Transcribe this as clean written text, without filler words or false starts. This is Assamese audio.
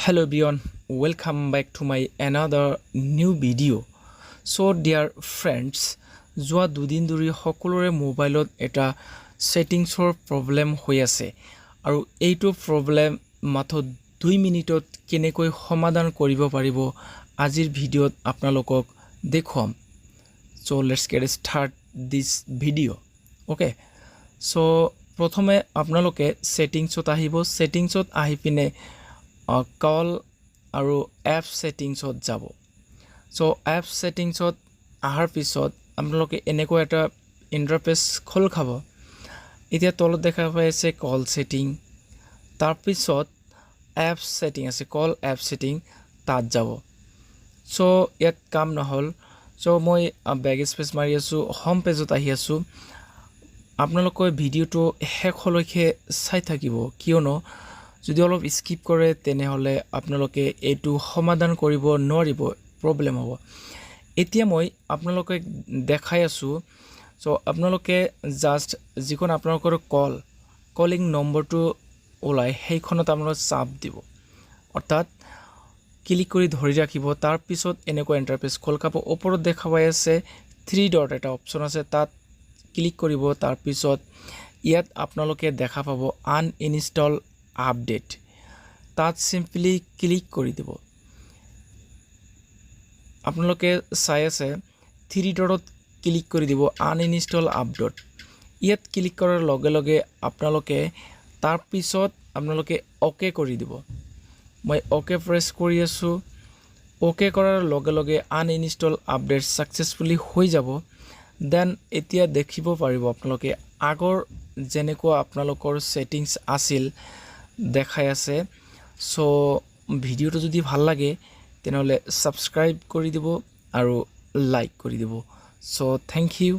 Hello everyone, welcome back to my another new video. So dear friends, যোৱা দুদিন ধৰি সকলোৰে মোবাইলত এটা সেটিংছৰ প্ৰবলেম হৈ আছে আৰু এইটো প্ৰবলেম মাত্ৰ 2 মিনিটত কেনেকৈ সমাধান কৰিব পাৰিব আজিৰ ভিডিঅ'ত আপোনালোকক দেখুৱাম. So let's get start this video. Okay. So প্ৰথমে আপোনালোকে সেটিংছত আহিব. সেটিংছত আহি পিনে কল আৰু এপ সেটিংছত যাব. সো এপ সেটিংছত আহাৰ পিছত আপোনালোকে এনেকুৱা এটা ইন্টাৰফেস খোল খাব. এতিয়া তলত দেখা পাই আছে কল সেটিং, তাৰ পিছত এপ সেটিং আছে, কল এপ সেটিং তাত যাব. সো ইয়াত কাম নহল. সো মই বেক স্পেচ মাৰি আছো, হোম পেজত আহি আছো. আপোনালোকে ভিডিওটো শেষলৈকে চাই থাকিব, কিয়নো যদি অলপ স্কিপ কৰে তেনেহলে আপোনালোকে এইটো সমাধান কৰিব নোৱাৰিব, প্ৰবলেম হ'ব. এতিয়া মই আপোনালোকে দেখাই আছো. সো আপোনালোকে জাস্ট যিখন আপোনালোকৰ কলিং নম্বৰটো ওলাই সেইখনত আপোনালোকে চাপ দিব, অৰ্থাৎ ক্লিক কৰি ধৰি ৰাখিব. তাৰ পিছত এনেকুৱা ইন্টাৰফেস খোল খাব. ওপৰত দেখা পাই আছে 3 ডট এটা অপচন আছে, তাত ক্লিক কৰিব. তাৰ পিছত ইয়াত আপোনালোকে দেখা পাব আনইনষ্টল আপডেট, তাত সিম্পলি ক্লিক কৰি দিব. আপোনালোকে চাই আছে 3 ডটত ক্লিক কৰি দিব আনইনষ্টল আপডেট. ইয়াত ক্লিক কৰাৰ লগে লগে আপোনালোকে তাৰ পিছত আপোনালোকে ওকে কৰি দিব. মই ওকে প্ৰেছ কৰি আছো. ওকে কৰাৰ লগে লগে আনইনষ্টল আপডেট সাকসেসফুলি হৈ যাব. দেন এতিয়া দেখিব পাৰিব আপোনালোকে আগৰ যেনেকুৱা আপোনালোকৰ সেটিংস আছিল দেখাই আছে. সো ভিডিওটো যদি ভাল লাগে তেনেহলে সাবস্ক্রাইব কৰি দিব আৰু লাইক কৰি দিব. So thank U.